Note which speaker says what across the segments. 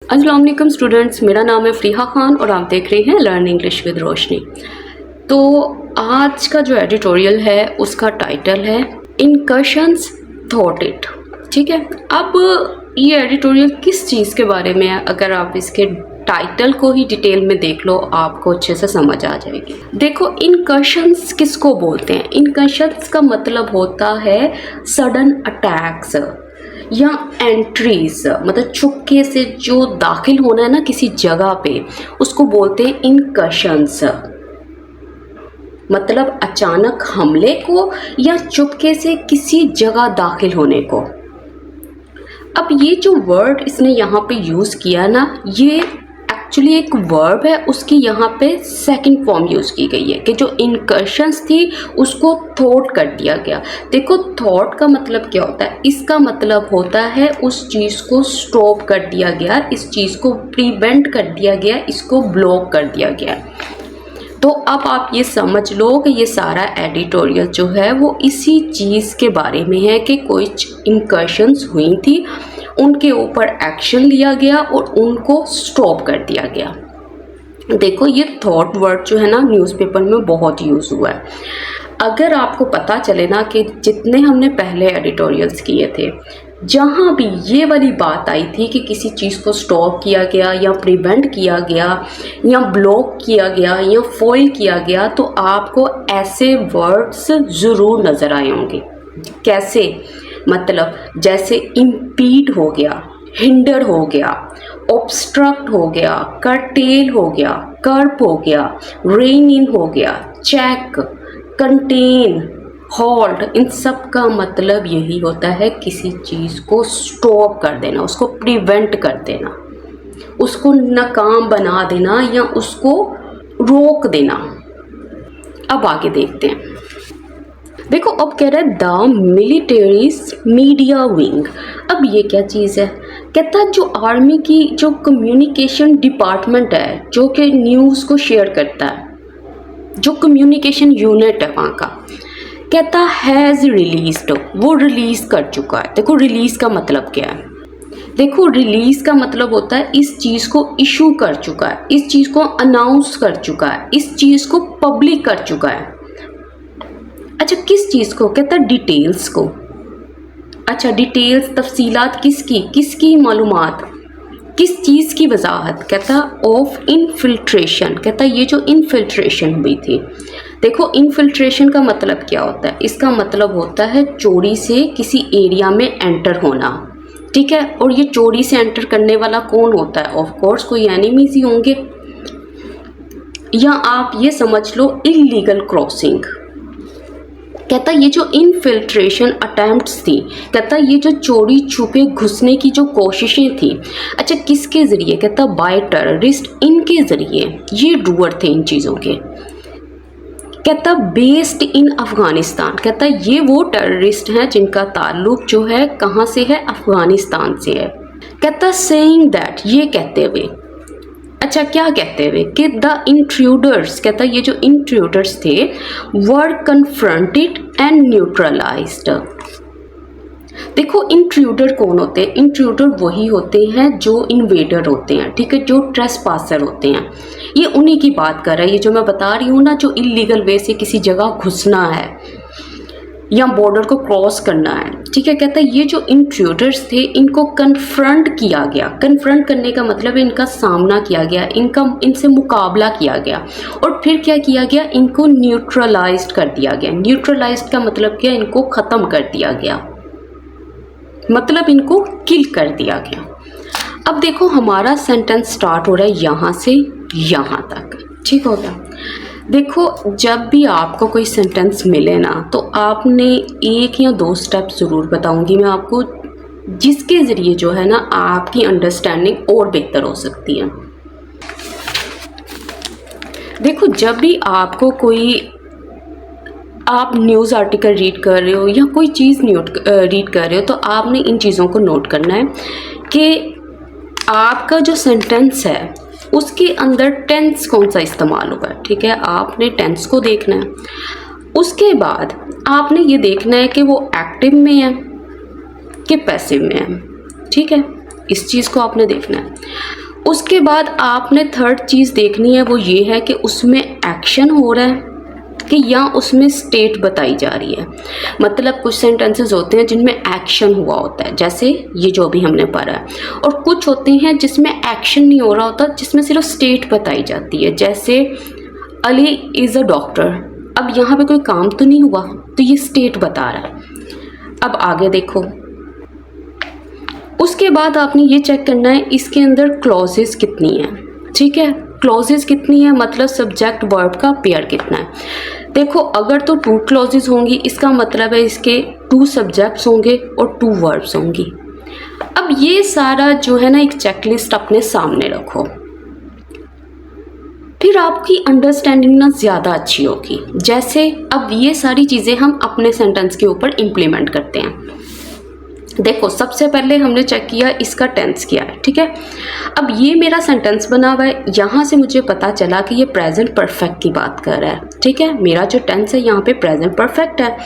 Speaker 1: अस्सलाम वालेकुम स्टूडेंट्स, मेरा नाम है फ़रीहा खान और आप देख रहे हैं लर्न इंग्लिश विद रोशनी। तो आज का जो एडिटोरियल है उसका टाइटल है इनकर्शंस थॉट इट। ठीक है, अब ये एडिटोरियल किस चीज़ के बारे में है, अगर आप इसके टाइटल को ही डिटेल में देख लो आपको अच्छे से समझ आ जाएगी। देखो, इनकर्शंस किसको बोलते हैं? इनकर्शंस का मतलब होता है सडन अटैक्स या एंट्रीज, मतलब चुपके से जो दाखिल होना है ना किसी जगह पे, उसको बोलते हैं इनकर्शंस। मतलब अचानक हमले को या चुपके से किसी जगह दाखिल होने को। अब ये जो वर्ड इसने यहाँ पे यूज़ किया ना, ये एक्चुअली एक वर्ब है, उसकी यहाँ पे सेकंड फॉर्म यूज़ की गई है कि जो इनकर्शंस थी उसको थॉट कर दिया गया। देखो, थॉट का मतलब क्या होता है? इसका मतलब होता है उस चीज़ को स्टॉप कर दिया गया, इस चीज़ को प्रिवेंट कर दिया गया, इसको ब्लॉक कर दिया गया। तो अब आप ये समझ लो कि ये सारा एडिटोरियल जो है वो इसी चीज़ के बारे में है कि कुछ इनकर्शंस हुई थी, उनके ऊपर एक्शन लिया गया और उनको स्टॉप कर दिया गया। देखो, ये थॉट वर्ड जो है ना न्यूज़पेपर में बहुत यूज़ हुआ है। अगर आपको पता चले ना कि जितने हमने पहले एडिटोरियल्स किए थे, जहाँ भी ये वाली बात आई थी कि किसी चीज़ को स्टॉप किया गया या प्रिवेंट किया गया या ब्लॉक किया गया या फॉइल किया गया, तो आपको ऐसे वर्ड्स ज़रूर नज़र आए होंगे। कैसे? मतलब जैसे इम्पीड हो गया, हिंडर हो गया, ऑब्स्ट्रक्ट हो गया, कर्टेल हो गया, कर्ब हो गया, रेन इन हो गया, चेक, कंटेन, हॉल्ट। इन सब का मतलब यही होता है किसी चीज़ को स्टॉप कर देना, उसको प्रिवेंट कर देना, उसको नाकाम बना देना या उसको रोक देना। अब आगे देखते हैं। देखो, अब कह रहा है द मिलिटरीज मीडिया विंग। अब ये क्या चीज़ है? कहता है जो आर्मी की जो कम्युनिकेशन डिपार्टमेंट है, जो कि न्यूज़ को शेयर करता है, जो कम्युनिकेशन यूनिट है वहाँ का, कहता हैज़ रिलीज्ड, वो रिलीज़ कर चुका है। देखो, रिलीज़ का मतलब क्या है? देखो, रिलीज़ का मतलब होता है इस चीज़ को इशू कर चुका है, इस चीज़ को अनाउंस कर चुका है, इस चीज़ को पब्लिक कर चुका है। अच्छा, किस चीज़ को? कहता है डिटेल्स को। अच्छा, डिटेल्स, तफसीलात किसकी मालूमात, किस चीज़ की वजाहत? कहता ऑफ इनफिल्ट्रेशन। कहता ये जो इनफिल्ट्रेशन हुई थी। देखो, इनफिल्ट्रेशन का मतलब क्या होता है? इसका मतलब होता है चोरी से किसी एरिया में एंटर होना। ठीक है, और ये चोरी से एंटर करने वाला कौन होता है? ऑफ कोर्स कोई एनिमीज ही होंगे, या आप ये समझ लो इल्लीगल क्रॉसिंग। कहता ये जो इनफिल्ट्रेशन अटैम्प्ट्स थी, कहता ये जो चोरी छुपे घुसने की जो कोशिशें थी, अच्छा किसके ज़रिए? कहता बाय टेररिस्ट, इनके ज़रिए, ये डूअर थे इन चीज़ों के। कहता बेस्ड इन अफ़गानिस्तान। कहता ये वो टेररिस्ट हैं जिनका ताल्लुक जो है कहाँ से है? अफ़गानिस्तान से है। कहता सेइंग दैट, ये कहते हुए, अच्छा क्या कहते हुए? कि द इंट्रूडर्स, कहता ये जो इंट्रूडर्स थे वर कन्फ्रंटेड एंड न्यूट्रलाइज्ड। देखो, इंट्रूडर कौन होते हैं? इंट्रूडर वही होते हैं जो इन्वेडर होते हैं, ठीक है, जो ट्रेसपासर होते हैं। ये उन्हीं की बात कर रहा है, ये जो मैं बता रही हूँ ना, जो इलीगल वे से किसी जगह घुसना है या बॉर्डर को क्रॉस करना है। ठीक है, कहता है ये जो इंट्रूडर्स थे इनको कन्फ्रंट किया गया। कन्फ्रंट करने का मतलब है इनका सामना किया गया, इनसे मुकाबला किया गया, और फिर क्या किया गया? इनको न्यूट्रलाइज्ड कर दिया गया। न्यूट्रलाइज्ड का मतलब क्या? इनको ख़त्म कर दिया गया, मतलब इनको किल कर दिया गया। अब देखो, हमारा सेंटेंस स्टार्ट हो रहा है यहाँ से यहाँ तक। ठीक हो गया? देखो, जब भी आपको कोई सेंटेंस मिले ना, तो आपने एक या दो स्टेप ज़रूर बताऊंगी मैं आपको, जिसके ज़रिए जो है ना आपकी अंडरस्टैंडिंग और बेहतर हो सकती है। देखो, जब भी आपको कोई, आप न्यूज़ आर्टिकल रीड कर रहे हो या कोई चीज़ रीड कर रहे हो, तो आपने इन चीज़ों को नोट करना है कि आपका जो सेंटेंस है उसके अंदर टेंस कौन सा इस्तेमाल हुआ है। ठीक है, आपने टेंस को देखना है। उसके बाद आपने ये देखना है कि वो एक्टिव में है कि पैसिव में है। ठीक है, इस चीज़ को आपने देखना है। उसके बाद आपने थर्ड चीज़ देखनी है, वो ये है कि उसमें एक्शन हो रहा है कि या उसमें स्टेट बताई जा रही है। मतलब कुछ सेंटेंसेस होते हैं जिनमें एक्शन हुआ होता है, जैसे ये जो अभी हमने पढ़ा है, और कुछ होते हैं जिसमें एक्शन नहीं हो रहा होता, जिसमें सिर्फ स्टेट बताई जाती है। जैसे अली इज़ अ डॉक्टर, अब यहाँ पे कोई काम तो नहीं हुआ, तो ये स्टेट बता रहा है। अब आगे देखो, उसके बाद आपने ये चेक करना है इसके अंदर क्लॉजेस कितनी है। ठीक है, क्लॉजेस कितनी है मतलब सब्जेक्ट वर्ब का पेयर कितना है। देखो अगर तो 2 क्लॉजेस होंगी, इसका मतलब है इसके 2 सब्जेक्ट्स होंगे और 2 वर्ब्स होंगी। अब ये सारा जो है ना एक चेकलिस्ट अपने सामने रखो, फिर आपकी अंडरस्टैंडिंग ना ज़्यादा अच्छी होगी। जैसे अब ये सारी चीज़ें हम अपने सेंटेंस के ऊपर इम्प्लीमेंट करते हैं। देखो सबसे पहले हमने चेक किया इसका टेंस क्या है। ठीक है, अब ये मेरा सेंटेंस बना हुआ है, यहाँ से मुझे पता चला कि ये प्रेजेंट परफेक्ट की बात कर रहा है। ठीक है, मेरा जो टेंस है यहाँ पे प्रेजेंट परफेक्ट है।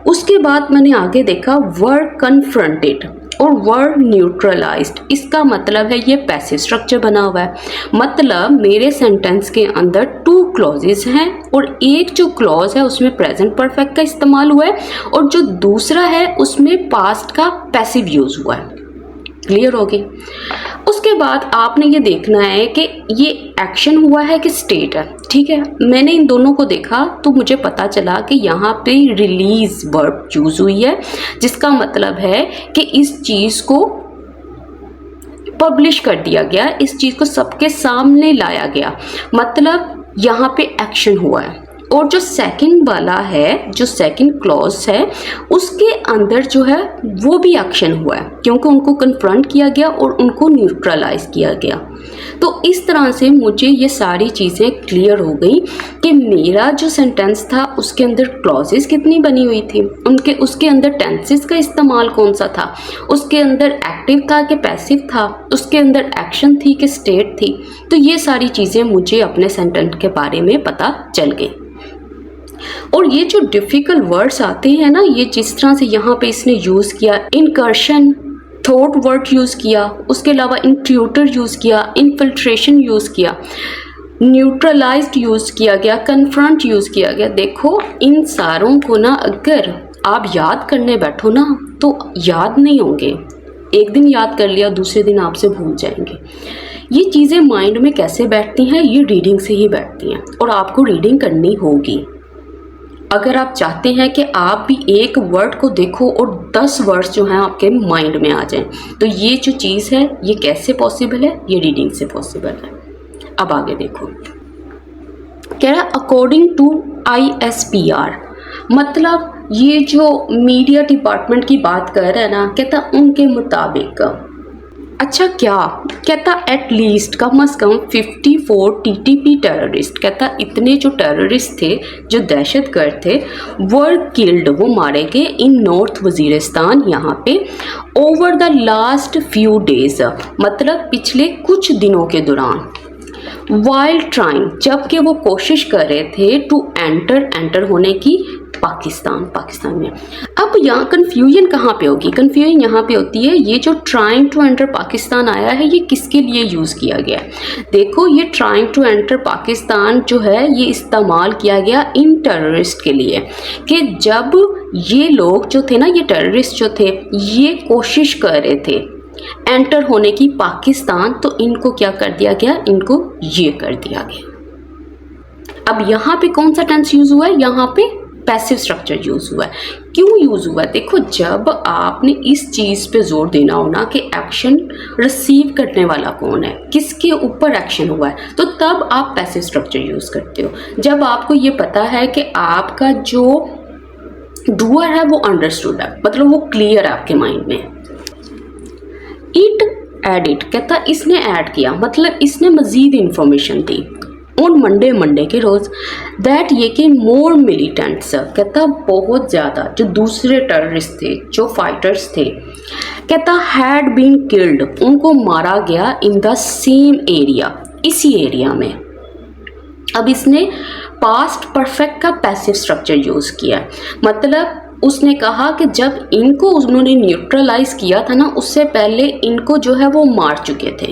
Speaker 1: उसके बाद मैंने आगे देखा वर्ड कन्फ्रंटेड और वर्ड न्यूट्रलाइज्ड, इसका मतलब है ये पैसिव स्ट्रक्चर बना हुआ है। मतलब मेरे सेंटेंस के अंदर 2 क्लॉजेस हैं और एक जो क्लॉज है उसमें प्रेजेंट परफेक्ट का इस्तेमाल हुआ है और जो दूसरा है उसमें पास्ट का पैसिव यूज हुआ है। क्लियर होगी। उसके बाद आपने ये देखना है कि ये एक्शन हुआ है कि स्टेट है। ठीक है, मैंने इन दोनों को देखा तो मुझे पता चला कि यहाँ पे रिलीज वर्ब यूज हुई है, जिसका मतलब है कि इस चीज़ को पब्लिश कर दिया गया, इस चीज़ को सबके सामने लाया गया, मतलब यहाँ पे एक्शन हुआ है। और जो सेकंड वाला है, जो सेकंड क्लॉज है, उसके अंदर जो है वो भी एक्शन हुआ है, क्योंकि उनको कन्फ्रंट किया गया और उनको न्यूट्रलाइज किया गया। तो इस तरह से मुझे ये सारी चीज़ें क्लियर हो गई कि मेरा जो सेंटेंस था उसके अंदर क्लॉजेस कितनी बनी हुई थी, उसके अंदर टेंसेस का इस्तेमाल कौन सा था, उसके अंदर एक्टिव था कि पैसिव था, उसके अंदर एक्शन थी कि स्टेट थी। तो ये सारी चीज़ें मुझे अपने सेंटेंस के बारे में पता चल गई। और ये जो डिफ़िकल्ट वर्ड्स आते हैं ना, ये जिस तरह से यहाँ पे इसने यूज़ किया, इनकर्शन थॉट वर्ड यूज़ किया, उसके अलावा इंट्रूडर यूज़ किया, इनफिल्ट्रेशन यूज़ किया, न्यूट्रलाइज्ड यूज़ किया गया, कन्फ्रंट यूज़ किया गया। देखो इन सारों को ना अगर आप याद करने बैठो ना तो याद नहीं होंगे। एक दिन याद कर लिया, दूसरे दिन आपसे भूल जाएंगे। ये चीज़ें माइंड में कैसे बैठती हैं, ये रीडिंग से ही बैठती हैं और आपको रीडिंग करनी होगी। अगर आप चाहते हैं कि आप भी एक वर्ड को देखो और 10 वर्ड्स जो हैं आपके माइंड में आ जाएं, तो ये जो चीज़ है ये कैसे पॉसिबल है, ये रीडिंग से पॉसिबल है। अब आगे देखो, कह रहा है अकॉर्डिंग टू ISPR, मतलब ये जो मीडिया डिपार्टमेंट की बात कर रहा है ना, कहता उनके मुताबिक, अच्छा क्या कहता, एटलीस्ट कम से कम 54 TTP टेररिस्ट, कहता इतने जो टेररिस्ट थे, जो दहशतगर्द थे, वर किल्ड, वो मारे गए इन नॉर्थ वजीरिस्तान, यहाँ पे over the last few days, मतलब पिछले कुछ दिनों के दौरान, वाइल ट्राइंग, जबकि वो कोशिश कर रहे थे टू एंटर होने की पाकिस्तान में। अब यहाँ कन्फ्यूजन कहाँ पे होगी, कन्फ्यूजन यहाँ पे होती है, ये जो ट्राइंग टू एंटर पाकिस्तान आया है ये किसके लिए यूज़ किया गया है। देखो ये ट्राइंग टू एंटर पाकिस्तान जो है ये इस्तेमाल किया गया इन टेररिस्ट के लिए, कि जब ये लोग जो थे ना, ये टेररिस्ट जो थे, ये कोशिश कर रहे थे एंटर होने की पाकिस्तान, तो इनको क्या कर दिया गया, इनको ये कर दिया गया। अब यहाँ पे कौन सा टेंस यूज़ हुआ है, यहाँ पे पैसिव स्ट्रक्चर यूज़ हुआ है। क्यों यूज़ हुआ है, देखो जब आपने इस चीज़ पे जोर देना हो ना कि एक्शन रिसीव करने वाला कौन है, किसके ऊपर एक्शन हुआ है, तो तब आप पैसिव स्ट्रक्चर यूज़ करते हो। जब आपको ये पता है कि आपका जो डूअर है वो अंडरस्टूड है, मतलब वो क्लियर है आपके माइंड में। इट एडिट, कहता इसने ऐड किया, मतलब इसने मज़ीद इंफॉर्मेशन दी ऑन मंडे के रोज़, दैट ये कि मोर मिलिटेंट्स, कहता बहुत ज़्यादा जो दूसरे टेररिस्ट थे, जो फाइटर्स थे, कहता हैड बीन किल्ड, उनको मारा गया इन द सेम एरिया, इसी एरिया में। अब इसने पास्ट परफेक्ट का पैसिव स्ट्रक्चर यूज़ किया, मतलब उसने कहा कि जब इनको उन्होंने न्यूट्रलाइज किया था ना, उससे पहले इनको जो है वो मार चुके थे।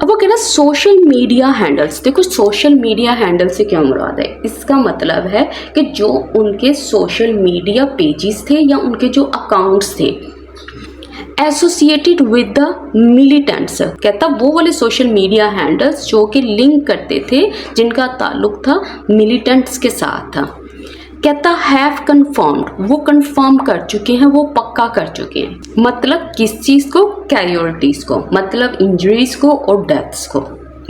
Speaker 1: अब वो कह रहा सोशल मीडिया हैंडल्स। देखो सोशल मीडिया हैंडल से क्या मुराद है, इसका मतलब है कि जो उनके सोशल मीडिया पेजेस थे या उनके जो अकाउंट्स थे एसोसिएटेड विद द मिलिटेंट्स, कहता वो वाले सोशल मीडिया हैंडल्स जो कि लिंक करते थे, जिनका ताल्लुक था मिलिटेंट्स के साथ था। कहता हैव कन्फर्म्ड, वो कन्फर्म कर चुके हैं, वो पक्का कर चुके हैं। मतलब किस चीज़ को, कैजुअलिटीज़ को, मतलब इंजरीज को और डेथ्स को,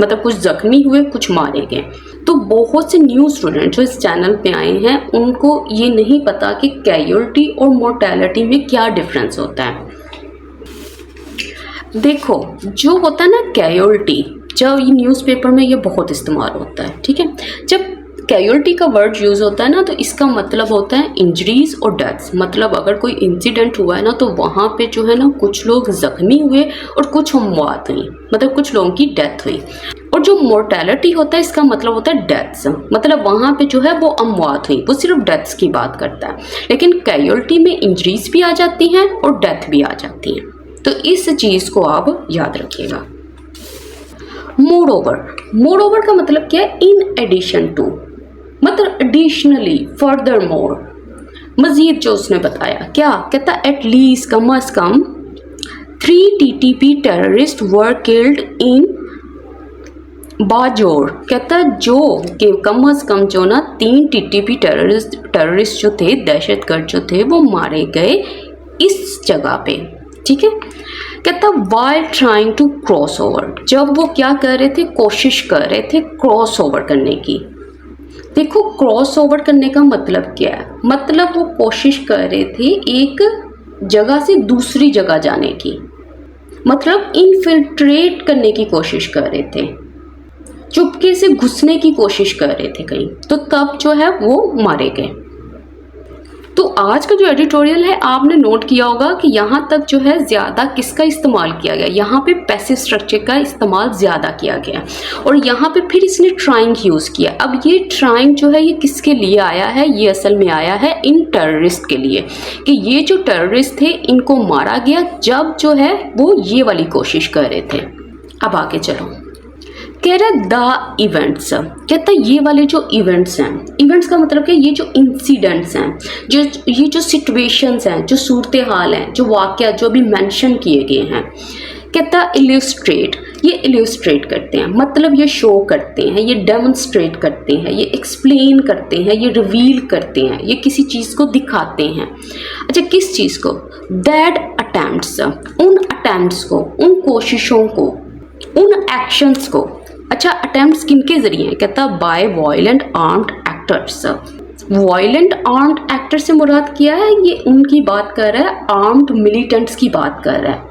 Speaker 1: मतलब कुछ जख्मी हुए, कुछ मारे गए। तो बहुत से न्यू स्टूडेंट जो इस चैनल पे आए हैं उनको ये नहीं पता कि कैजुअलिटी और मोर्टेलिटी में क्या डिफरेंस होता है। देखो जो होता है ना कैजुअलिटी, जब ये न्यूज़पेपर में ये बहुत इस्तेमाल होता है, ठीक है। जब कैजुअलिटी का वर्ड यूज़ होता है ना, तो इसका मतलब होता है इंजरीज और डेथ्स। मतलब अगर कोई इंसिडेंट हुआ है ना, तो वहाँ पे जो है ना कुछ लोग ज़ख्मी हुए और कुछ मौत हुई, मतलब कुछ लोगों की डेथ हुई। और जो मोर्टेलिटी होता है इसका मतलब होता है डेथ्स, मतलब वहाँ पे जो है वो अमवात हुई, वो सिर्फ डेथ्स की बात करता है। लेकिन कैजुअलिटी में इंजरीज भी आ जाती हैं और डेथ भी आ जाती हैं, तो इस चीज़ को आप याद रखिएगा। मोर ओवर का मतलब क्या है, इन एडिशन टू, मतलब एडिशनली, फर्दर मोर, मजीद जो उसने बताया। क्या कहता, एटलीस्ट कम अज कम 3 TTP terrorist were killed in Bajaur. कहता जो कि कम अज कम जो ना 3 TTP टेररिस्ट जो थे, दहशतगर्द जो थे, वो मारे गए इस जगह पे, ठीक है। कहता while trying to cross over, जब वो क्या कर रहे थे, कोशिश कर रहे थे क्रॉस ओवर करने की। देखो क्रॉस ओवर करने का मतलब क्या है, मतलब वो कोशिश कर रहे थे एक जगह से दूसरी जगह जाने की, मतलब इनफिल्ट्रेट करने की कोशिश कर रहे थे, चुपके से घुसने की कोशिश कर रहे थे कहीं, तो तब जो है वो मारे गए। तो आज का जो एडिटोरियल है आपने नोट किया होगा कि यहाँ तक जो है ज़्यादा किसका इस्तेमाल किया गया, यहाँ पे पैसिव स्ट्रक्चर का इस्तेमाल ज़्यादा किया गया और यहाँ पे फिर इसने ट्राइंग यूज़ किया। अब ये ट्राइंग जो है ये किसके लिए आया है, ये असल में आया है इन टेररिस्ट के लिए, कि ये जो टेररिस्ट थे इनको मारा गया जब जो है वो ये वाली कोशिश कर रहे थे। अब आगे चलो, कह रहा द इवेंट्स, कहता ये वाले जो इवेंट्स हैं, इवेंट्स का मतलब कि ये जो इंसिडेंट्स हैं, जो ये जो सिचुएशंस हैं, जो सूरत हाल हैं, जो वाक़या जो अभी मेंशन किए गए हैं, कहता इल्यूस्ट्रेट, ये इल्यूस्ट्रेट करते हैं, मतलब ये शो करते हैं, ये डेमोन्स्ट्रेट करते हैं, ये एक्सप्लेन करते हैं, ये रिवील करते हैं, ये किसी चीज़ को दिखाते हैं। अच्छा किस चीज़ को, दैट अटेम्प्ट्स, उन अटेम्प्ट्स को, उन कोशिशों को, उन एक्शंस को। अच्छा अटेम्प्ट्स किनके जरिए हैं, कहता by violent armed actors. Violent armed actor से मुराद किया है, ये उनकी बात कर रहा है, आर्म्ड मिलिटेंट्स की बात कर रहा है,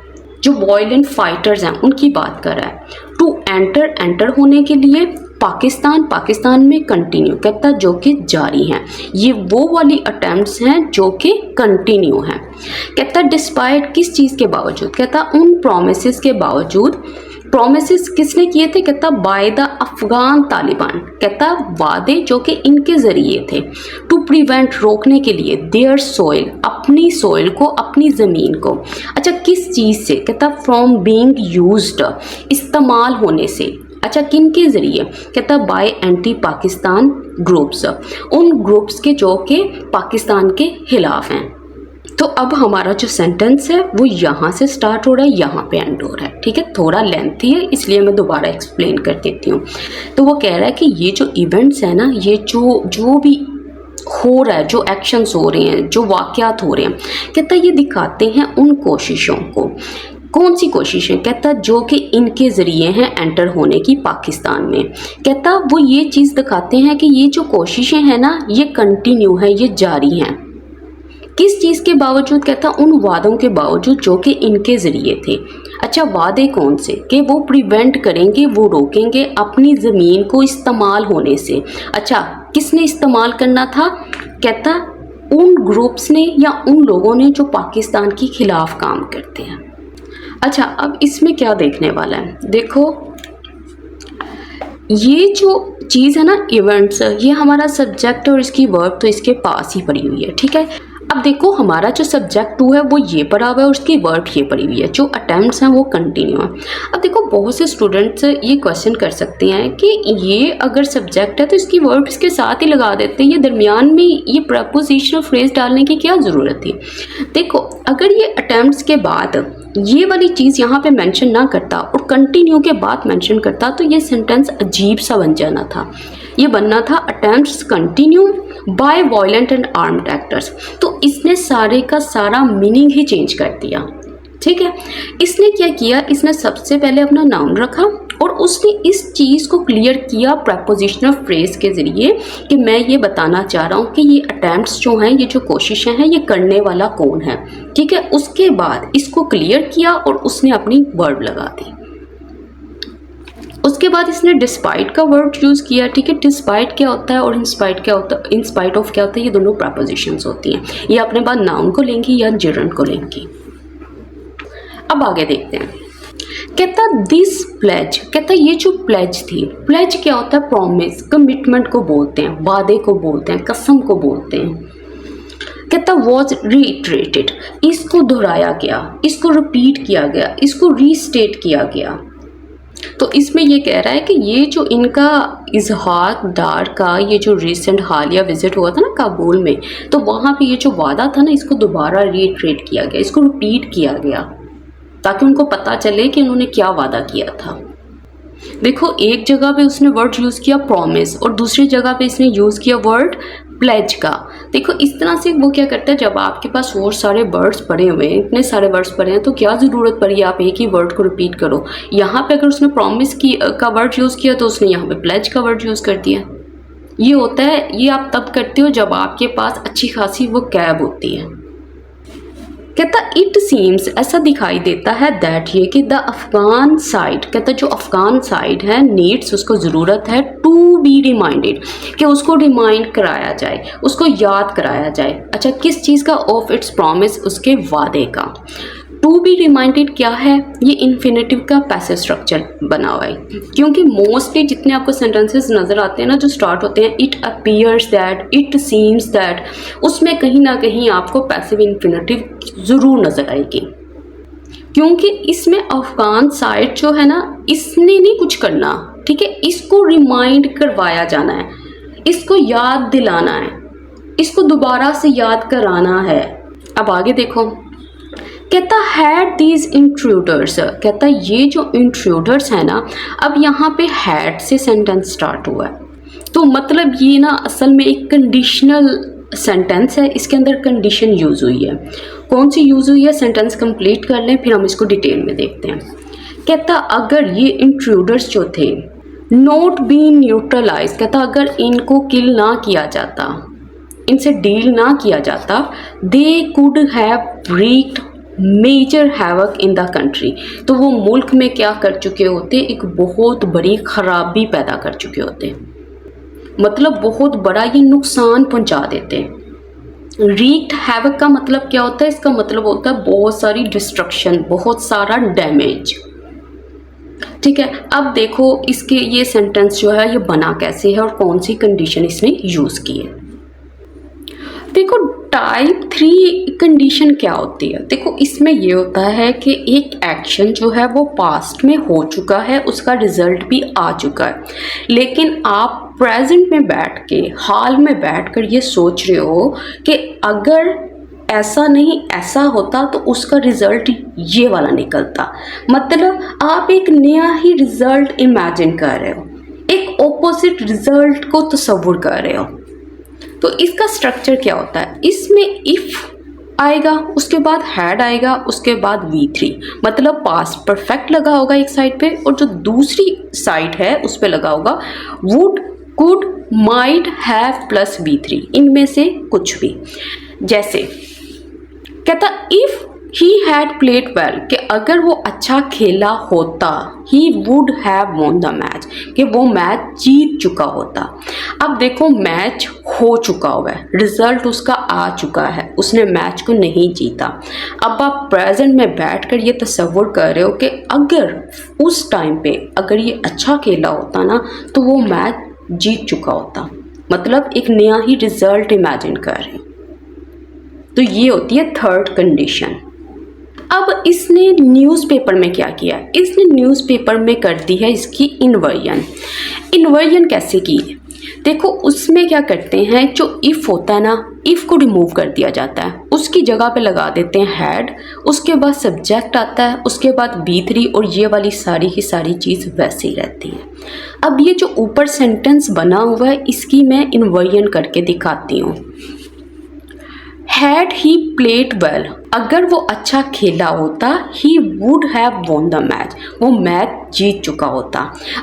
Speaker 1: जो वायलेंट फाइटर्स हैं उनकी बात कर रहा है। टू एंटर होने के लिए, पाकिस्तान में कंटिन्यू, कहता जो कि जारी हैं, ये वो वाली अटेम्प्ट्स हैं जो कि कंटिन्यू हैं। कहता डिस्पाइट किस चीज़ के बावजूद, कहता उन प्रोमिसेस के बावजूद। प्रोमिसेस किसने किए थे, कहता बाय द अफगान तालिबान, कहता वादे जो कि इनके ज़रिए थे, टू प्रिवेंट रोकने के लिए, देयर सोइल, अपनी सोइल को, अपनी ज़मीन को। अच्छा किस चीज़ से, कहता फ्रॉम बीइंग यूज्ड, इस्तेमाल होने से। अच्छा किन के ज़रिए, कहता बाय एंटी पाकिस्तान ग्रुप्स, उन ग्रुप्स के जो कि पाकिस्तान के खिलाफ हैं। तो अब हमारा जो सेंटेंस है वो यहाँ से स्टार्ट हो रहा है, यहाँ पे एंड हो रहा है, ठीक है। थोड़ा लेंथी है इसलिए मैं दोबारा एक्सप्लेन कर देती हूँ। तो वो कह रहा है कि ये जो इवेंट्स है ना, ये जो भी हो रहा है, जो एक्शंस हो रहे हैं, जो वाक़यात हो रहे हैं, कहता ये दिखाते हैं उन कोशिशों को। कौन सी कोशिशें, कहता जो कि इनके ज़रिए हैं एंटर होने की पाकिस्तान में। कहता वो ये चीज़ दिखाते हैं कि ये जो कोशिशें हैं ना, ये कंटिन्यू है, ये जारी हैं। किस चीज़ के बावजूद, कहता उन वादों के बावजूद जो कि इनके ज़रिए थे। अच्छा वादे कौन से, कि वो प्रिवेंट करेंगे, वो रोकेंगे अपनी ज़मीन को इस्तेमाल होने से। अच्छा किसने इस्तेमाल करना था, कहता उन ग्रुप्स ने या उन लोगों ने जो पाकिस्तान के खिलाफ काम करते हैं। अच्छा अब इसमें क्या देखने वाला है, देखो ये जो चीज़ है ना इवेंट्स, ये हमारा सब्जेक्ट और इसकी वर्ब तो इसके पास ही पड़ी हुई है, ठीक है। अब देखो हमारा जो सब्जेक्ट 2 है वो ये पड़ा हुआ है और उसकी वर्ब ये पड़ी हुई है, जो अटेम्प्ट्स हैं वो कंटिन्यू है। अब देखो बहुत से स्टूडेंट्स ये क्वेश्चन कर सकते हैं कि ये अगर सब्जेक्ट है तो इसकी वर्ब इसके साथ ही लगा देते हैं, ये दरमियान में ये प्रपोजिशनल फ्रेज डालने की क्या ज़रूरत थी। देखो अगर ये अटेम्प्ट्स के बाद ये वाली चीज़ यहाँ पे मेंशन ना करता और कंटिन्यू के बाद मेंशन करता तो ये सेंटेंस अजीब सा बन जाना था। ये बनना था attempts continue by violent and armed actors. तो इसने सारे का सारा मीनिंग ही चेंज कर दिया, ठीक है। इसने क्या किया, इसने सबसे पहले अपना नाउन रखा और उसने इस चीज़ को क्लियर किया प्रपोजिशनल फ्रेज के ज़रिए कि मैं ये बताना चाह रहा हूँ कि ये अटेम्प्ट्स जो हैं, ये जो कोशिशें हैं, ये करने वाला कौन है, ठीक है। उसके बाद इसको क्लियर किया और उसने अपनी वर्ब लगा दी। उसके बाद इसने डिस्पाइट का वर्ड यूज़ किया, ठीक है। डिस्पाइट क्या होता है और इंस्पाइट क्या होता है, इंस्पाइट ऑफ क्या होता है, ये दोनों प्रपोजिशंस होती हैं। ये अपने बाद नाउन को लेंगी या जिरंड को लेंगी। अब आगे देखते हैं। कहता दिस प्लेज, कहता ये जो प्लेज थी, प्लेज क्या होता है, प्रॉमिस, कमिटमेंट को बोलते हैं, वादे को बोलते हैं, कसम को बोलते हैं। कहता वॉज रीइटरेटेड, इसको दोहराया गया, इसको रिपीट किया गया, इसको रीस्टेट किया गया। तो इसमें ये कह रहा है कि ये जो इनका इजहार डार का ये जो रिसेंट हालिया विजिट हुआ था ना काबुल में, तो वहाँ पे ये जो वादा था ना, इसको दोबारा रीइटरेट किया गया, इसको रिपीट किया गया ताकि उनको पता चले कि उन्होंने क्या वादा किया था। देखो एक जगह पे उसने वर्ड यूज़ किया प्रॉमिस और दूसरी जगह पे इसने यूज़ किया वर्ड प्लेज का। देखो इस तरह से वो क्या करता है, जब आपके पास और सारे वर्ड्स पड़े हुए हैं, इतने सारे वर्ड्स पड़े हैं, तो क्या ज़रूरत पड़ी आप एक ही वर्ड को रिपीट करो। यहाँ पे अगर उसने प्रॉमिस का वर्ड यूज़ किया तो उसने यहाँ पे प्लेज का वर्ड यूज़ कर दिया। ये होता है, ये आप तब करते हो जब आपके पास अच्छी खासी वो कैब होती है। कहता इट सीम्स, ऐसा दिखाई देता है दैट ये कि द अफगान साइड, कहता जो अफगान साइड है नीड्स, उसको ज़रूरत है टू बी रिमाइंडेड, कि उसको रिमाइंड कराया जाए, उसको याद कराया जाए। अच्छा किस चीज़ का, ऑफ इट्स प्रॉमिस, उसके वादे का। टू बी रिमाइंडेड क्या है, ये इन्फिनेटिव का पैसिव स्ट्रक्चर बना हुआ है, क्योंकि मोस्टली जितने आपको सेंटेंसेस नज़र आते हैं ना जो स्टार्ट होते हैं it appears that, it seems that, उसमें कहीं ना कहीं आपको पैसिव इन्फिनेटिव ज़रूर नज़र आएगी, क्योंकि इसमें अफगान साइड जो है ना, इसने नहीं कुछ करना, ठीक है, इसको रिमाइंड करवाया जाना है, इसको याद दिलाना है, इसको दोबारा से याद कराना है। अब आगे देखो, कहता हैड दीज इंट्रूडर्स, कहता ये जो इंट्रूडर्स है ना, अब यहाँ पे हैड से सेंटेंस स्टार्ट हुआ है, तो मतलब ये ना असल में एक कंडीशनल सेंटेंस है, इसके अंदर कंडीशन यूज़ हुई है। कौन सी यूज़ हुई है, सेंटेंस कंप्लीट कर लें फिर हम इसको डिटेल में देखते हैं। कहता अगर ये इंट्रूडर्स जो थे नॉट बीन न्यूट्रलाइज, कहता अगर इनको किल ना किया जाता, इनसे डील ना किया जाता, they could have wreaked major havoc in the country, तो वो मुल्क में क्या कर चुके होते, एक बहुत बड़ी खराबी पैदा कर चुके होते, मतलब बहुत बड़ा ये नुकसान पहुंचा देते। रीक्ड हैवक का मतलब क्या होता है, इसका मतलब होता है बहुत सारी डिस्ट्रक्शन, बहुत सारा डैमेज, ठीक है। अब देखो इसके ये सेंटेंस जो है ये बना कैसे है और कौन सी कंडीशन इसने यूज़ की है। देखो टाइप 3 कंडीशन क्या होती है, देखो इसमें ये होता है कि एक एक्शन जो है वो पास्ट में हो चुका है, उसका रिजल्ट भी आ चुका है, लेकिन आप प्रेजेंट में बैठ के, हाल में बैठकर ये सोच रहे हो कि अगर ऐसा नहीं ऐसा होता तो उसका रिजल्ट ये वाला निकलता, मतलब आप एक नया ही रिजल्ट इमेजिन कर रहे हो, एक ऑपोजिट रिजल्ट को तस्वुर कर रहे हो। तो इसका स्ट्रक्चर क्या होता है, इसमें इफ़ आएगा, उसके बाद हैड आएगा, उसके बाद V3, मतलब पास्ट परफेक्ट लगा होगा एक साइड पे और जो दूसरी साइड है उस पे लगा होगा would, could, might, have plus V3, इनमें से कुछ भी। जैसे कहता if he had played well, कि अगर वो अच्छा खेला होता, he would have won the match, कि वो मैच जीत चुका होता। अब देखो मैच हो चुका हुआ है, रिजल्ट उसका आ चुका है, उसने मैच को नहीं जीता। अब आप प्रेजेंट में बैठकर ये तस्वुर कर रहे हो कि अगर उस टाइम पे अगर ये अच्छा खेला होता ना तो वो मैच जीत चुका होता, मतलब एक नया ही रिजल्ट इमेजिन कर रहे हैं। तो ये होती है थर्ड कंडीशन। अब इसने न्यूज़पेपर में क्या किया, इसने न्यूज़पेपर में कर दी है इसकी इन्वर्जन। इन्वर्जन कैसे की है, देखो उसमें क्या करते हैं, जो इफ़ होता है ना, इफ़ को रिमूव कर दिया जाता है, उसकी जगह पे लगा देते हैं हैड, उसके बाद सब्जेक्ट आता है, उसके बाद B3 और ये वाली सारी की सारी चीज़ वैसे ही रहती है। अब ये जो ऊपर सेंटेंस बना हुआ है इसकी मैं इन्वर्जन करके दिखाती हूँ। Had he played well, अगर वो अच्छा खेला होता, he would have won the match, वो मैच जीत चुका होता।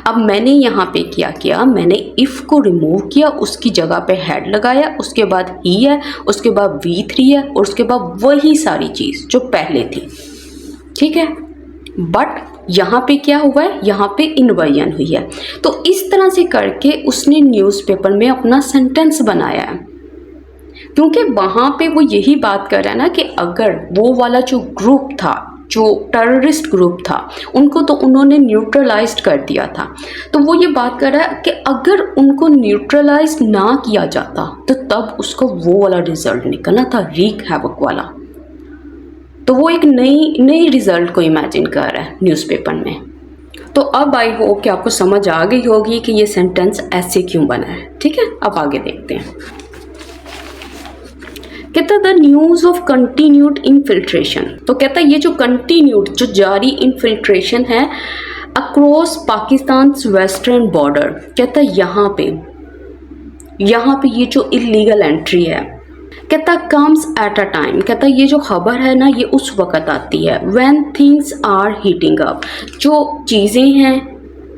Speaker 1: अब मैंने यहाँ पे क्या किया, मैंने if को रिमूव किया, उसकी जगह पे had लगाया, उसके बाद he है, उसके बाद V3 है और उसके बाद वही सारी चीज़ जो पहले थी, ठीक है। बट यहाँ पे क्या हुआ है, यहाँ पे इन्वर्जन हुई है। तो इस तरह से करके उसने न्यूज़पेपर में अपना सेंटेंस बनाया है, क्योंकि वहाँ पे वो यही बात कर रहा है ना कि अगर वो वाला जो ग्रुप था, जो टेररिस्ट ग्रुप था, उनको तो उन्होंने न्यूट्रलाइज्ड कर दिया था। तो वो ये बात कर रहा है कि अगर उनको न्यूट्रलाइज ना किया जाता तो तब उसका वो वाला रिजल्ट निकलना था, रीक हैवक वाला। तो वो एक नई रिजल्ट को इमेजिन कर रहा है न्यूज़पेपर में। तो अब आई होप कि आपको समझ आ गई होगी कि ये सेंटेंस ऐसे क्यों बना है, ठीक है। अब आगे देखते हैं। कहता the news of continued infiltration, तो कहता ये जो कंटिन्यूड, जो जारी इनफिल्ट्रेशन है अक्रॉस पाकिस्तान वेस्टर्न बॉर्डर, कहता यहाँ पे ये जो इलीगल एंट्री है, कहता कम्स एट अ टाइम, कहता ये जो खबर है ना ये उस वक़्त आती है when things are heating up, जो चीज़ें हैं,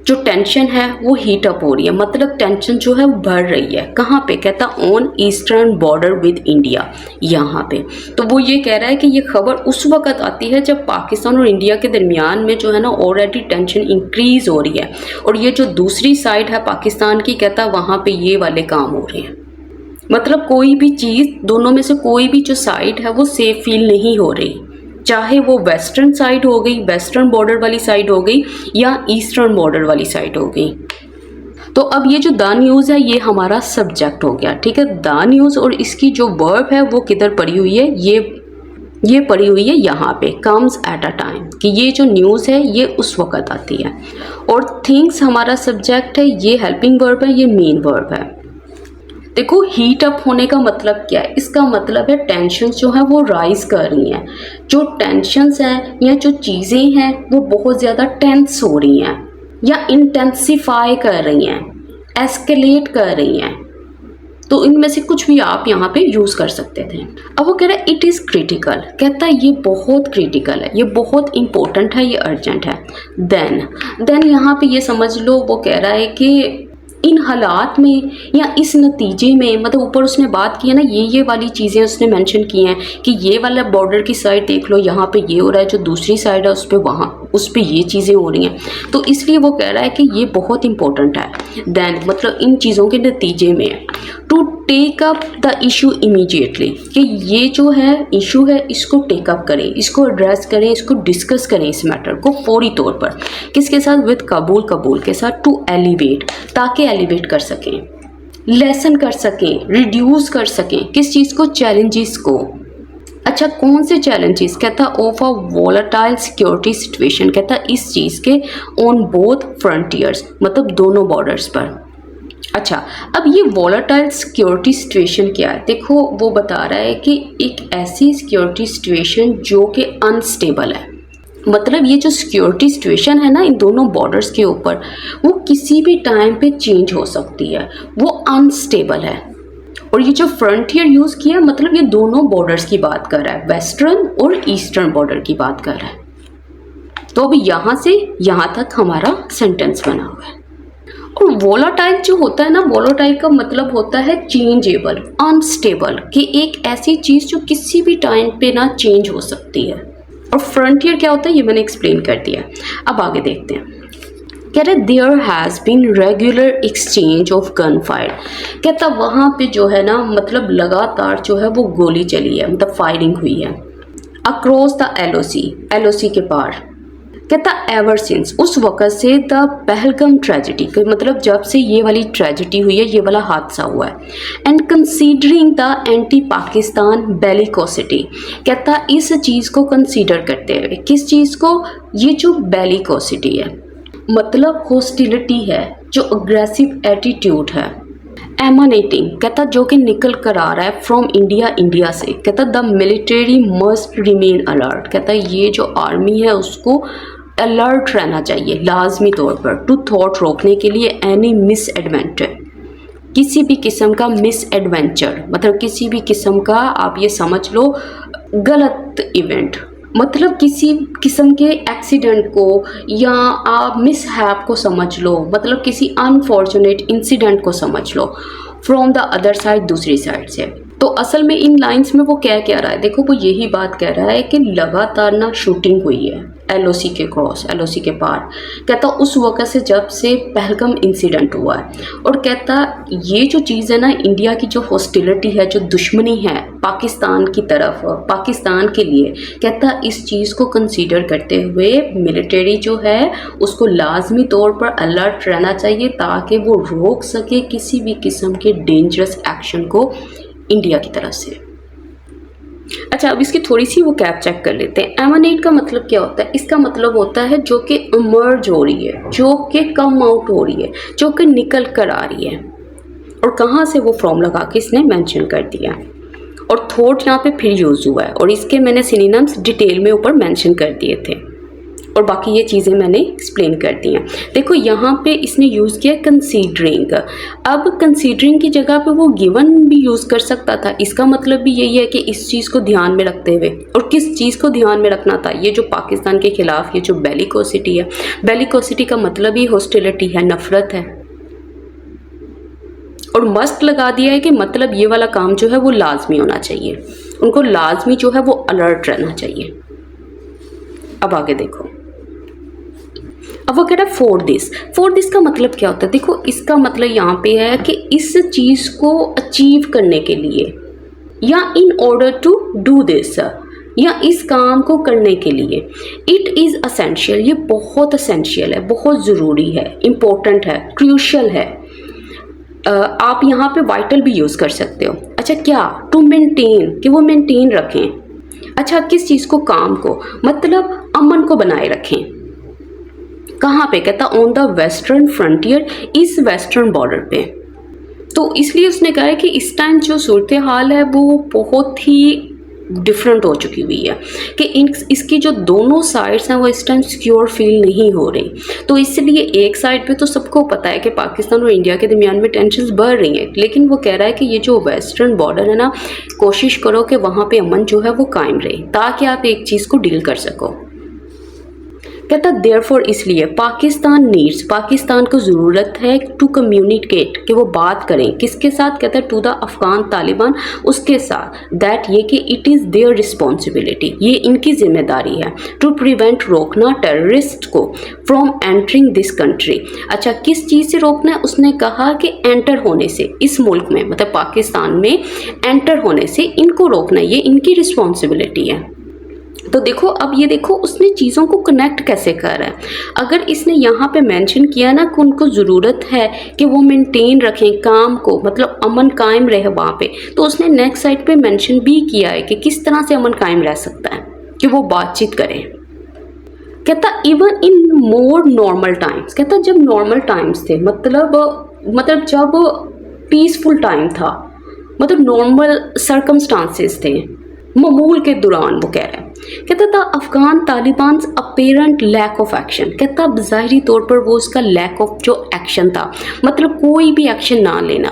Speaker 1: जो टेंशन है वो हीट अप हो रही है, मतलब टेंशन जो है वो बढ़ रही है। कहाँ पे, कहता on eastern border with India, यहाँ पे। तो वो ये कह रहा है कि ये खबर उस वक़्त आती है जब पाकिस्तान और इंडिया के दरमियान में जो है ना ऑलरेडी टेंशन इंक्रीज़ हो रही है, और ये जो दूसरी साइड है पाकिस्तान की, कहता वहाँ पे ये वाले काम हो रहे हैं। मतलब कोई भी चीज़, दोनों में से कोई भी जो साइड है वो सेफ फील नहीं हो रही, चाहे वो वेस्टर्न साइड हो गई, वेस्टर्न बॉर्डर वाली साइड हो गई, या ईस्टर्न बॉर्डर वाली साइड हो गई। तो अब ये जो द न्यूज़ है ये हमारा सब्जेक्ट हो गया, ठीक है। द न्यूज़, और इसकी जो वर्ब है वो किधर पड़ी हुई है, ये पड़ी हुई है यहाँ पे, कम्स एट अ टाइम, कि ये जो न्यूज़ है ये उस वक़्त आती है। और थिंग्स हमारा सब्जेक्ट है, ये हेल्पिंग वर्ब है, ये मेन वर्ब है। देखो हीट अप होने का मतलब क्या है, इसका मतलब है टेंशन जो है वो राइज कर रही हैं, जो टेंशन्स हैं या जो चीज़ें हैं वो बहुत ज़्यादा टेंस हो रही हैं या इंटेंसिफाई कर रही हैं, एस्केलेट कर रही हैं। तो इनमें से कुछ भी आप यहाँ पे यूज़ कर सकते थे। अब वो कह रहा है इट इज़ क्रिटिकल, कहता है ये बहुत क्रिटिकल है, ये बहुत इंपॉर्टेंट है, ये अर्जेंट है। देन यहाँ पे ये समझ लो वो कह रहा है कि इन हालात में या इस नतीजे में, मतलब ऊपर उसने बात की है ना, ये वाली चीज़ें उसने मेंशन की हैं कि ये वाला बॉर्डर की साइड देख लो, यहाँ पे ये हो रहा है, जो दूसरी साइड है उस पे ये चीज़ें हो रही हैं। तो इसलिए वो कह रहा है कि ये बहुत इंपॉर्टेंट है। देन मतलब इन चीज़ों के नतीजे में to take up the issue immediately, कि ये जो है इशू है इसको टेक अप करें, इसको एड्रेस करें, इसको डिस्कस करें, इस मैटर को फौरी तौर पर। किसके साथ, विद कबूल के साथ, टू एलिवेट, ताकि एलिवेट कर सकें, लेसन कर सकें, रिड्यूस कर सकें, किस चीज़ को, चैलेंजेस को। अच्छा कौन से चैलेंजेस, कहता of a volatile security situation, कहता इस चीज़ के ऑन बोथ फ्रंटियर्स, मतलब दोनों बॉर्डर्स पर। अच्छा अब ये वॉलेटाइल सिक्योरिटी सिचुएशन क्या है, देखो वो बता रहा है कि एक ऐसी सिक्योरिटी सिचुएशन जो कि अनस्टेबल है, मतलब ये जो सिक्योरिटी सिचुएशन है ना इन दोनों बॉर्डर्स के ऊपर, वो किसी भी टाइम पे चेंज हो सकती है, वो अनस्टेबल है। और ये जो फ्रंटियर यूज़ किया, मतलब ये दोनों बॉर्डर्स की बात कर रहा है, वेस्टर्न और ईस्टर्न बॉर्डर की बात कर रहा है। तो अभी यहाँ से यहाँ तक हमारा सेंटेंस बना हुआ है। और वोलाटाइल जो होता है ना, वोलाटाइल का मतलब होता है चेंजेबल, अनस्टेबल, कि एक ऐसी चीज़ जो किसी भी टाइम पे ना चेंज हो सकती है। और फ्रंटियर क्या होता है ये मैंने एक्सप्लेन कर दिया। अब आगे देखते हैं। कह रहे there has been regular exchange of gun fire, कहता वहाँ पे जो है ना मतलब लगातार जो है वो गोली चली है, मतलब फायरिंग हुई है। अक्रॉस द एलओसी, एलओसी के पार, कहता एवर सिंस, उस वक़्त से द पहलगाम ट्रेजिडी, मतलब जब से ये वाली ट्रेजिडी हुई है, ये वाला हादसा हुआ है, and considering the anti Pakistan bellicosity, कहता इस चीज़ को कंसीडर करते हुए, किस चीज़ को, ये जो बेलिकोसिटी है मतलब हॉस्टिलिटी है, जो अग्रेसिव एटीट्यूड है, एमानेटिंग, कहता जो कि निकल कर आ रहा है फ्रॉम इंडिया से, कहता the military must remain alert, कहता ये जो आर्मी है उसको अलर्ट रहना चाहिए लाजमी तौर पर, टू थॉट रोकने के लिए एनी मिस एडवेंचर, किसी भी किस्म का मिस एडवेंचर मतलब किसी भी किस्म का आप ये समझ लो गलत इवेंट, मतलब किसी किस्म के एक्सीडेंट को या आप मिसहैप को समझ लो, मतलब किसी अनफॉर्चुनेट इंसिडेंट को समझ लो फ्रॉम द अदर साइड, दूसरी साइड से। तो असल में इन लाइंस में वो क्या कह रहा है, देखो वो यही बात कह रहा है कि लगातार ना शूटिंग हुई है LOC के क्रॉस, LOC के पार, कहता उस वक़्त से जब से पहलगाम इंसिडेंट हुआ है, और कहता ये जो चीज़ है ना, इंडिया की जो हॉस्टिलिटी है, जो दुश्मनी है पाकिस्तान की तरफ, पाकिस्तान के लिए, कहता इस चीज़ को कंसीडर करते हुए मिलिट्री जो है उसको लाजमी तौर पर अलर्ट रहना चाहिए ताकि वो रोक सके किसी भी किस्म के डेंजरस एक्शन को इंडिया की तरफ से। अच्छा, अब इसकी थोड़ी सी वो कैप चेक कर लेते हैं। एमानेट का मतलब क्या होता है, इसका मतलब होता है जो कि इमर्ज हो रही है, जो कि कम आउट हो रही है, जो कि निकल कर आ रही है, और कहाँ से वो फ्रॉम लगा के इसने मेंशन कर दिया है, और थॉट यहाँ पे फिर यूज़ हुआ है, और इसके मैंने सिनोनिम्स डिटेल में ऊपर मेंशन कर दिए थे, और बाकी ये चीज़ें मैंने एक्सप्लेन कर दी हैं। देखो यहाँ पे इसने यूज़ किया कंसीडरिंग, अब कंसीडरिंग की जगह पे वो गिवन भी यूज़ कर सकता था, इसका मतलब भी यही है कि इस चीज़ को ध्यान में रखते हुए, और किस चीज़ को ध्यान में रखना था, ये जो पाकिस्तान के ख़िलाफ़ ये जो बेलिकोसिटी है, बेलिकोसिटी का मतलब ही हॉस्टिलिटी है, नफ़रत है, और मस्ट लगा दिया है कि मतलब ये वाला काम जो है वो लाजमी होना चाहिए, उनको लाजमी जो है वो अलर्ट रहना चाहिए। अब आगे देखो, अब वो कह रहा है फॉर दिस का मतलब क्या होता है, देखो इसका मतलब यहाँ पे है कि इस चीज़ को अचीव करने के लिए, या in order to do this, या इस काम को करने के लिए, इट इज़ असेंशियल, ये बहुत असेंशियल है, बहुत ज़रूरी है, इम्पोर्टेंट है, क्रूशियल है। आप यहाँ पे वाइटल भी यूज़ कर सकते हो। अच्छा, क्या, टू मेंटेन, कि वो मेंटेन रखें। अच्छा, किस चीज़ को, काम को, मतलब अमन को बनाए रखें, कहाँ पे, कहता ऑन द वेस्टर्न फ्रंटियर, इस वेस्टर्न बॉर्डर पे। तो इसलिए उसने कहा है कि इस टाइम जो सूरत हाल है वो बहुत ही डिफरेंट हो चुकी हुई है, कि इसकी जो दोनों साइड्स हैं वो इस टाइम सिक्योर फील नहीं हो रही। तो इसलिए एक साइड पे तो सबको पता है कि पाकिस्तान और इंडिया के दरमियान में टेंशन्स बढ़ रही हैं, लेकिन वो कह रहा है कि ये जो वेस्टर्न बॉर्डर है ना, कोशिश करो कि वहाँ पे अमन जो है वो कायम रहे, ताकि आप एक चीज़ को डील कर सको। कहता देयरफॉर, इसलिए पाकिस्तान नीड्स, पाकिस्तान को ज़रूरत है टू कम्युनिकेट, कि वो बात करें, किसके साथ, कहता है टू द अफगान तालिबान, उसके साथ, दैट ये कि इट इज़ देयर रिस्पॉन्सिबिलिटी, ये इनकी जिम्मेदारी है, टू प्रिवेंट, रोकना, टेररिस्ट को फ्रॉम एंटरिंग दिस कंट्री। अच्छा, किस चीज़ से रोकना है, उसने कहा कि एंटर होने से, इस मुल्क में मतलब पाकिस्तान में एंटर होने से इनको रोकना, ये इनकी रिस्पॉन्सिबिलिटी है। तो देखो, अब ये देखो उसने चीज़ों को कनेक्ट कैसे कर रहा है। अगर इसने यहाँ पे मेंशन किया ना कि उनको ज़रूरत है कि वो मेंटेन रखें काम को, मतलब अमन कायम रहे वहाँ पे, तो उसने नेक्स्ट साइड पे मेंशन भी किया है कि किस तरह से अमन कायम रह सकता है, कि वो बातचीत करें। कहता even in more normal times, कहता जब नॉर्मल टाइम्स थे, मतलब जब पीसफुल टाइम था, मतलब नॉर्मल सर्कमस्टांसेस थे, मामूल के दौरान, वो कह रहा है, कहता था Afghan Taliban apparent lack of action, कहता ज़ाहिरी तौर पर वो उसका लैक ऑफ जो एक्शन था, मतलब कोई भी एक्शन ना लेना।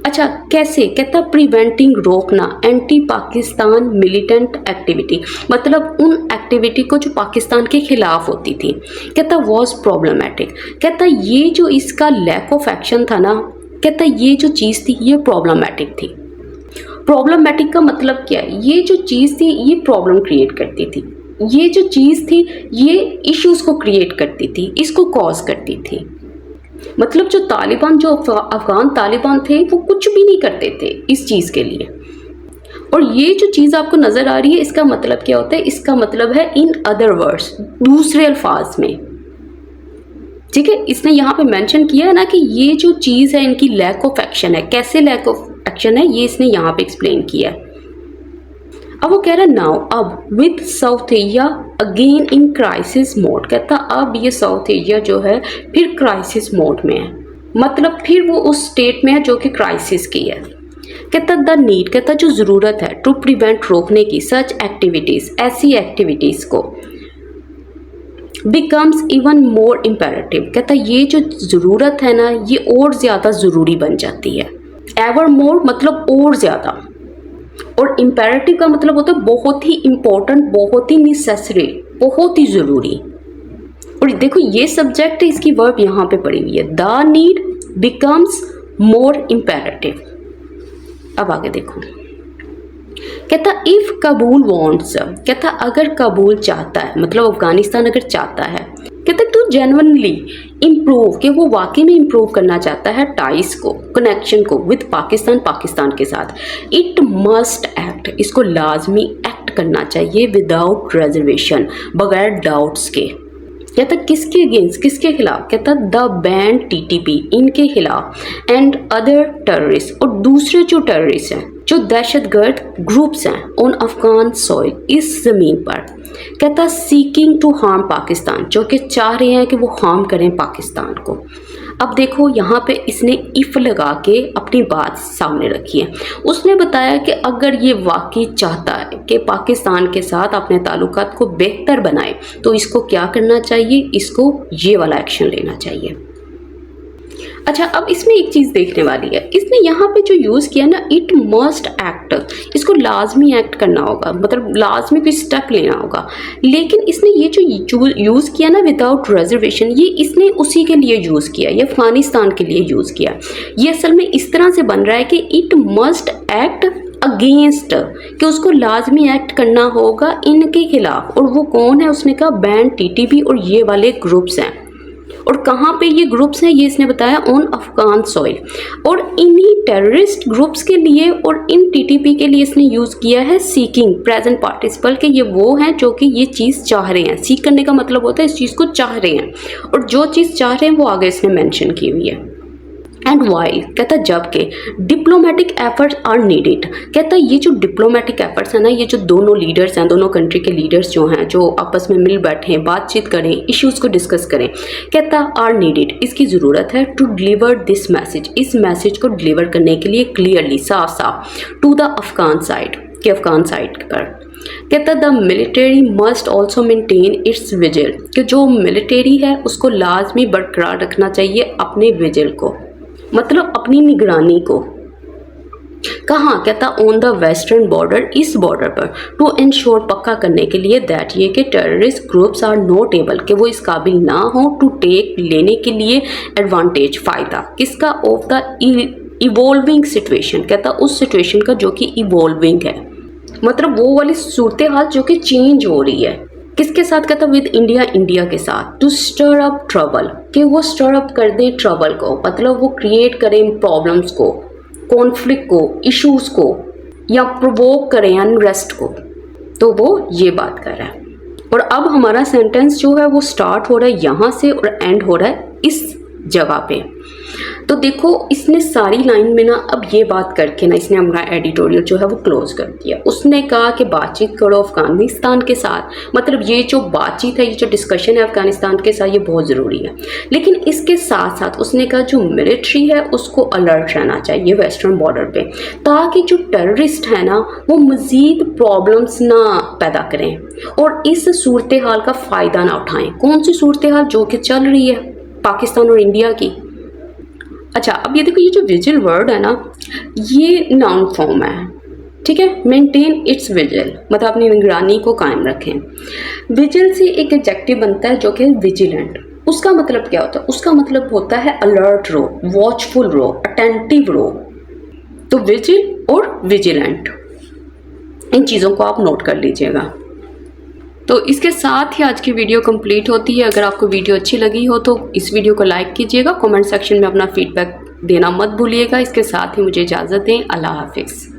Speaker 1: अच्छा, कैसे, कहता प्रिवेंटिंग, रोकना, एंटी पाकिस्तान मिलिटेंट एक्टिविटी, मतलब उन एक्टिविटी को जो पाकिस्तान के ख़िलाफ़ होती थी, कहता वॉज प्रॉब्लमेटिक, कहता ये जो इसका लैक ऑफ एक्शन था ना, कहता ये जो चीज़ थी ये प्रॉब्लमेटिक थी। प्रॉब्लमेटिक का मतलब क्या है, ये जो चीज़ थी ये प्रॉब्लम क्रिएट करती थी, ये जो चीज़ थी ये इश्यूज़ को क्रिएट करती थी, इसको कॉज करती थी। मतलब जो तालिबान, जो अफगान तालिबान थे वो कुछ भी नहीं करते थे इस चीज़ के लिए, और ये जो चीज़ आपको नज़र आ रही है इसका मतलब क्या होता है, इसका मतलब है इन अदर वर्ड्स, दूसरे अल्फाज में। ठीक है, इसने यहाँ पे मेंशन किया है ना कि ये जो चीज़ है इनकी लैक ऑफ एक्शन है। कैसे लैक ऑफ एक्शन है ये इसने यहाँ पे एक्सप्लेन किया है। अब वो कह रहा है नाउ अब with south Asia again in crisis mode, कहता अब ये साउथ एशिया जो है फिर क्राइसिस मोड में है, मतलब फिर वो उस स्टेट में है जो कि क्राइसिस की है। कहता द नीड, कहता जो ज़रूरत है टू प्रिवेंट, रोकने की, सच एक्टिविटीज़, ऐसी एक्टिविटीज़ को, बिकम्स इवन मोर इम्पेरेटिव, कहता ये जो ज़रूरत है ना ये और ज़्यादा ज़रूरी बन जाती है। एवर मोर मतलब और ज़्यादा, और इम्पेरेटिव का मतलब होता है बहुत ही इम्पोर्टेंट, बहुत ही नेसेसरी, बहुत ही ज़रूरी। और देखो ये सब्जेक्ट है, इसकी वर्ब यहाँ पे पड़ी हुई है, the need becomes more imperative. अब आगे देखो, कहता इफ काबुल वांट्स, कहता अगर काबुल चाहता है, मतलब अफगानिस्तान अगर चाहता है, कहता टू जेन्युइनली इम्प्रूव, कि वो वाकई में इम्प्रूव करना चाहता है टाइज को, कनेक्शन को विद पाकिस्तान, पाकिस्तान के साथ, इट मस्ट एक्ट, इसको लाजमी एक्ट करना चाहिए विदाउट रिजर्वेशन, बगैर डाउट्स के। कहता किसके अगेंस्ट, किसके खिलाफ, कहता द बैंड टीटीपी, इनके खिलाफ, एंड अदर टेररिस्ट, और दूसरे जो टेररिस्ट हैं, जो दहशतगर्द ग्रुप्स हैं ऑन अफगान सॉइल, इस ज़मीन पर, कहता सीकिंग टू हार्म पाकिस्तान, जो कि चाह रहे हैं कि वो हार्म करें पाकिस्तान को। अब देखो यहाँ पे इसने इफ़ लगा के अपनी बात सामने रखी है। उसने बताया कि अगर ये वाकई चाहता है कि पाकिस्तान के साथ अपने ताल्लुकात को बेहतर बनाए तो इसको क्या करना चाहिए, इसको ये वाला एक्शन लेना चाहिए। अच्छा, अब इसमें एक चीज़ देखने वाली है, इसने यहाँ पे जो यूज़ किया ना इट मस्ट एक्ट, इसको लाजमी एक्ट करना होगा, मतलब लाजमी कोई स्टेप लेना होगा। लेकिन इसने ये जो यूज़ किया ना विदाउट रिजर्वेशन, ये इसने उसी के लिए यूज़ किया, ये अफगानिस्तान के लिए यूज़ किया। ये असल में इस तरह से बन रहा है कि इट मस्ट एक्ट अगेंस्ट, कि उसको लाजमी एक्ट करना होगा इनके खिलाफ। और वो कौन है, उसने कहा बैंड टीटीपी और ये वाले ग्रुप्स हैं। और कहाँ पे ये ग्रुप्स हैं ये इसने बताया, ऑन अफगान सॉइल। और इन्हीं टेररिस्ट ग्रुप्स के लिए और इन टीटीपी के लिए इसने यूज़ किया है सीकिंग, प्रेजेंट पार्टिसिपल, के ये वो हैं जो कि ये चीज़ चाह रहे हैं। सीक करने का मतलब होता है इस चीज़ को चाह रहे हैं, और जो चीज़ चाह रहे हैं वो आगे इसने मेंशन की हुई है। एंड वाइल, कहता जबकि डिप्लोमेटिक एफर्ट्स आर नीडेड, कहता ये जो डिप्लोमेटिक एफर्ट्स हैं ना, ये जो दोनों लीडर्स हैं, दोनों कंट्री के लीडर्स जो हैं, जो आपस में मिल बैठे हैं, बातचीत करें, इश्यूज़ को डिस्कस करें, कहता आर नीडेड, इसकी ज़रूरत है टू डिलीवर दिस मैसेज, इस मैसेज को डिलीवर करने के लिए क्लियरली, साफ साफ, टू द अफगान साइड, के अफगान साइड पर। कहता the military must also maintain its vigil, कि जो मिलिट्री है उसको लाजमी बरकरार रखना चाहिए अपने विजिल को, मतलब अपनी निगरानी को। कहाँ, कहता ऑन द वेस्टर्न बॉर्डर, इस बॉर्डर पर, टू इंश्योर, पक्का करने के लिए, दैट ये कि terrorist groups are not able, कि वो इस काबिल ना हो, टू टेक, लेने के लिए, एडवांटेज, फ़ायदा, किसका, ऑफ द इवॉल्विंग सिचुएशन, कहता उस सिचुएशन का जो कि इवॉल्विंग है, मतलब वो वाली सूरत हाल जो कि चेंज हो रही है। किसके साथ, कहता विद इंडिया, इंडिया के साथ, टू स्टर अप ट्रबल, कि वो स्टर अप कर दें ट्रबल को, मतलब वो क्रिएट करें प्रॉब्लम्स को, कॉन्फ्लिक्ट को, इश्यूज को, या प्रोवोक करें अनरेस्ट को। तो वो ये बात कर रहा है। और अब हमारा सेंटेंस जो है वो स्टार्ट हो रहा है यहाँ से और एंड हो रहा है इस जगह पे। तो देखो इसने सारी लाइन में ना अब ये बात करके ना इसने हमारा एडिटोरियल जो है वो क्लोज कर दिया। उसने कहा कि बातचीत करो अफगानिस्तान के साथ, मतलब ये जो बातचीत है, ये जो डिस्कशन है अफगानिस्तान के साथ, ये बहुत ज़रूरी है। लेकिन इसके साथ साथ उसने कहा जो मिलिट्री है उसको अलर्ट रहना चाहिए वेस्टर्न बॉर्डर पे, ताकि जो टेररिस्ट है ना वो मज़ीद प्रॉब्लम्स ना पैदा करें और इस सूरत हाल का फ़ायदा ना उठाएं। कौन सी सूरत हाल, जो कि चल रही है पाकिस्तान और इंडिया की। अच्छा, अब ये देखो, ये जो विजिल वर्ड है ना, ये नाउन फॉर्म है, ठीक है। मेंटेन इट्स विजिल, मतलब अपनी निगरानी को कायम रखें। विजिल से एक एडजेक्टिव बनता है जो कि विजिलेंट। उसका मतलब क्या होता है, उसका मतलब होता है अलर्ट रहो, वॉचफुल रहो, अटेंटिव रहो। तो विजिल और विजिलेंट, इन चीज़ों को आप नोट कर लीजिएगा। तो इसके साथ ही आज की वीडियो कंप्लीट होती है। अगर आपको वीडियो अच्छी लगी हो तो इस वीडियो को लाइक कीजिएगा, कमेंट सेक्शन में अपना फीडबैक देना मत भूलिएगा। इसके साथ ही मुझे इजाज़त दें। अल्लाह हाफिज़।